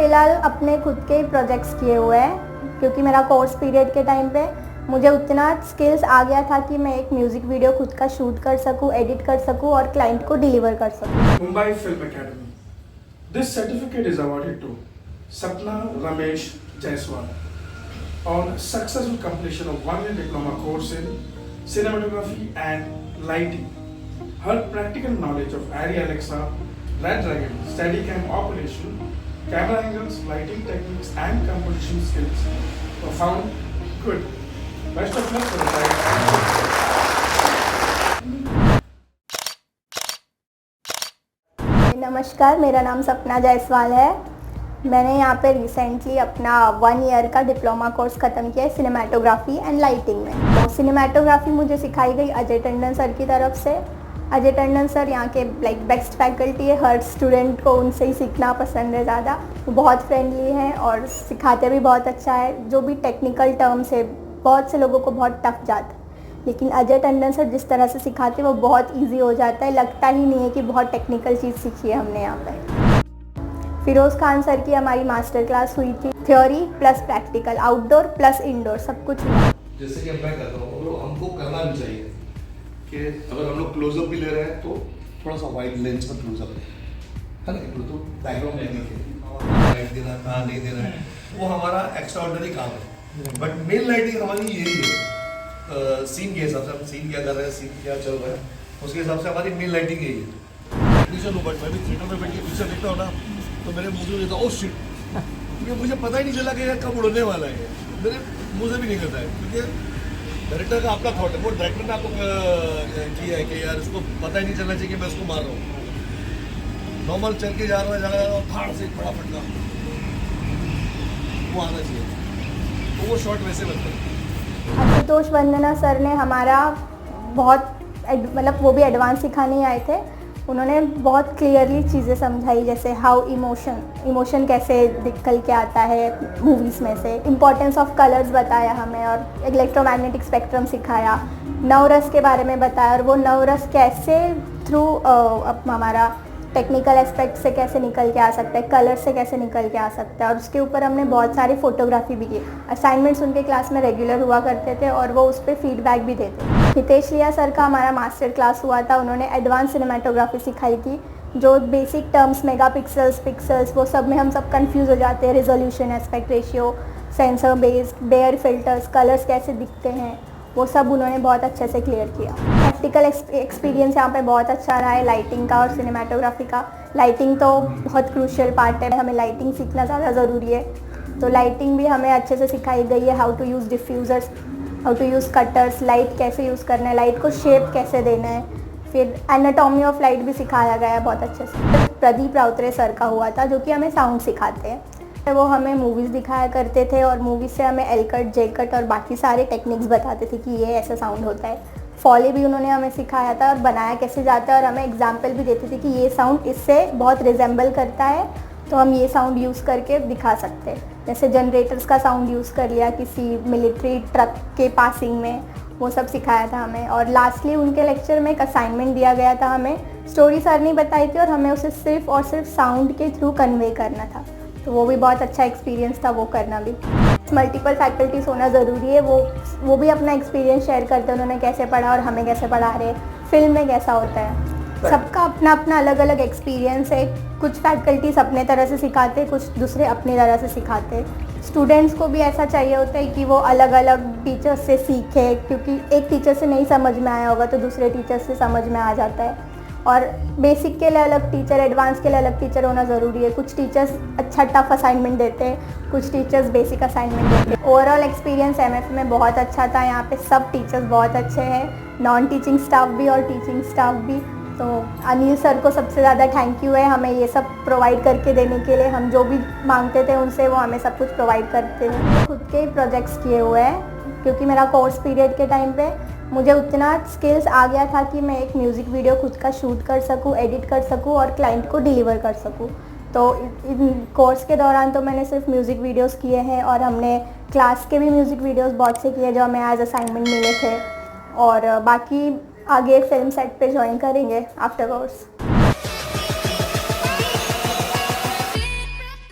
फ़िलहाल अपने खुद के ही प्रोजेक्ट्स किए हुए हैं, क्योंकि मेरा कोर्स पीरियड के टाइम पे मुझे उतना स्किल्स आ गया था कि मैं एक म्यूज़िक वीडियो खुद का शूट कर सकूं, एडिट कर सकूं और क्लाइंट को डिलीवर कर सकूं। Mumbai Film Academy. This certificate is awarded to Sapna Ramesh Jaiswal on successful completion of one-year diploma course in cinematography and lighting. Her practical knowledge of Arri Alexa, Red Dragon, Steadicam operation, camera angles, lighting techniques, and composition skills were found good. Best of luck for the time. नमस्कार, मेरा नाम सपना जायसवाल है। मैंने यहाँ पे recently अपना 1 year का डिप्लोमा कोर्स ख़त्म किया है सिनेमाटोग्राफी एंड लाइटिंग में। तो सिनेमाटोग्राफी मुझे सिखाई गई अजय टंडन सर की तरफ से। अजय टंडन सर यहाँ के बेस्ट फैकल्टी है, हर स्टूडेंट को उनसे ही सीखना पसंद है ज़्यादा। वो बहुत फ्रेंडली हैं और सिखाते भी बहुत अच्छा है। जो भी टेक्निकल टर्म्स है बहुत से लोगों को बहुत टफ जाता है, लेकिन अजय टंडन सर जिस तरह से सिखाते हैं वो बहुत इजी हो जाता है। लगता ही नहीं है कि बहुत टेक्निकल चीज़ सीखी है हमने यहाँ पे। फिरोज़ खान सर की हमारी मास्टर क्लास हुई थी, theory plus practical, outdoor plus indoor, सब कुछ हुआ। जैसे कि मैं करता हूँ तो हमको करना भी चाहिए कि अगर हम लोग क्लोजअप भी ले रहे हैं तो थोड़ा सा वाइड लेंस में क्लोजअप है ना, तो बैकग्राउंड नहीं दिखे, लाइट देना कहाँ नहीं देना है, वो हमारा एक्स्ट्राऑर्डिनरी काम है। बट मेन लाइटिंग हमारी यही है, सीन के हिसाब से हम सीन क्या कर रहे हैं, सीन क्या चल रहा है, उसके हिसाब से हमारी मेन लाइटिंग यही है। पिक्चर लो, बट मैं भी थिएटर में बैठ के पिक्चर देखता हूँ ना तो मेरे मुँह से देता हूँ, ओह शिट, क्योंकि मुझे पता ही नहीं चला कि यार कब उड़ने वाला है, मेरे मुँह से भी निकलता है, क्योंकि डायरेक्टर का अपना थॉट है, वो डायरेक्टर ने आपको किया है कि यार इसको पता ही नहीं चलना चाहिए कि मैं इसको मार रहा हूँ। नॉर्मल चल के जा रहा है फाड़ से बड़ा फटका वो आना चाहिए, तो वो शॉट वैसे बनता है। आशुतोष वंदना सर ने हमारा बहुत मतलब वो भी एडवांस सिखाने आए थे। उन्होंने बहुत क्लियरली चीज़ें समझाई, जैसे हाउ इमोशन कैसे निकल के आता है मूवीज़ में से, इम्पोर्टेंस ऑफ कलर्स बताया हमें और इलेक्ट्रोमैग्नेटिक स्पेक्ट्रम सिखाया, नवरस के बारे में बताया और वो नवरस कैसे थ्रू हमारा टेक्निकल एस्पेक्ट से कैसे निकल के आ सकता है, कलर से कैसे निकल के आ सकता है। और उसके ऊपर हमने बहुत सारी फोटोग्राफी भी की। असाइनमेंट्स उनके क्लास में रेगुलर हुआ करते थे और वो उस पर फीडबैक भी देते। हितेश लिया सर का हमारा मास्टर क्लास हुआ था, उन्होंने एडवांस सिनेमाटोग्राफी सिखाई थी। जो बेसिक टर्म्स मेगापिक्सल्स, पिक्सल्स, वो सब में हम सब कंफ्यूज हो जाते हैं। Resolution, aspect ratio, sensor based, Bayer filters, colours कैसे दिखते हैं, वो सब उन्होंने बहुत अच्छे से क्लियर किया। प्रैक्टिकल एक्सपीरियंस यहाँ पे बहुत अच्छा रहा है लाइटिंग का और सिनेमाटोग्राफी का। लाइटिंग तो बहुत क्रूशियल पार्ट है, हमें लाइटिंग सीखना ज़्यादा ज़रूरी है। तो लाइटिंग भी हमें अच्छे से सिखाई गई है, how to use diffusers, how to use cutters, light कैसे यूज़ करना है, लाइट को शेप कैसे देना है। फिर एनाटॉमी ऑफ लाइट भी सिखाया गया है बहुत अच्छे से। प्रदीप राउतरे सर का हुआ था, जो कि हमें साउंड सिखाते हैं। वो हमें मूवीज़ दिखाया करते थे और मूवीज़ से हमें एल कट, जे कट और बाकी सारे टेक्निक्स बताते थे कि ये ऐसा साउंड होता है। फॉली भी उन्होंने हमें सिखाया था और बनाया कैसे जाता है, और हमें एग्जाम्पल भी देते थे कि ये साउंड इससे बहुत रिजेंबल करता है, तो हम ये साउंड यूज़ करके दिखा सकते हैं। जैसे जनरेटर्स का साउंड यूज़ कर लिया किसी मिलिट्री ट्रक के पासिंग में, वो सब सिखाया था हमें। और लास्टली उनके लेक्चर में एक असाइनमेंट दिया गया था हमें, स्टोरी सर नहीं बताई थी और हमें उसे सिर्फ और सिर्फ साउंड के थ्रू कन्वे करना था। तो वो भी बहुत अच्छा एक्सपीरियंस था, वो करना भी। मल्टीपल फैकल्टीज होना ज़रूरी है, वो भी अपना एक्सपीरियंस शेयर करते हैं, उन्होंने कैसे पढ़ा और हमें कैसे पढ़ा रहे, फिल्म में कैसा होता है। सबका अपना अपना अलग अलग एक्सपीरियंस है। कुछ फैकल्टीज अपने तरह से सिखाते, कुछ दूसरे अपनी तरह से सिखाते। स्टूडेंट्स को भी ऐसा चाहिए होता है कि वो अलग अलग टीचर्स से सीखे, क्योंकि एक टीचर से नहीं समझ में आया होगा तो दूसरे टीचर से समझ में आ जाता है। और बेसिक के लिए अलग टीचर, एडवांस के लिए अलग टीचर होना ज़रूरी है। कुछ टीचर्स अच्छा टफ असाइनमेंट देते हैं, कुछ टीचर्स बेसिक असाइनमेंट देते हैं। ओवरऑल एक्सपीरियंस एमएफ में बहुत अच्छा था। यहाँ पे सब टीचर्स बहुत अच्छे हैं, नॉन टीचिंग स्टाफ भी और टीचिंग स्टाफ भी। तो अनिल सर को सबसे ज़्यादा थैंक यू है हमें ये सब प्रोवाइड करके देने के लिए। हम जो भी मांगते थे उनसे वो हमें सब कुछ प्रोवाइड करते हैं। खुद के ही प्रोजेक्ट्स किए हुए हैं, क्योंकि मेरा कोर्स पीरियड के टाइम पे मुझे उतना स्किल्स आ गया था कि मैं एक म्यूज़िक वीडियो खुद का शूट कर सकूं, एडिट कर सकूं और क्लाइंट को डिलीवर कर सकूं। तो इन कोर्स के दौरान तो मैंने सिर्फ म्यूज़िक वीडियोस किए हैं, और हमने क्लास के भी म्यूज़िक वीडियोस बहुत से किए जो हमें एज असाइनमेंट मिले थे। और बाकी आगे फिल्म सेट पे ज्वाइन करेंगे आफ्टर कोर्स।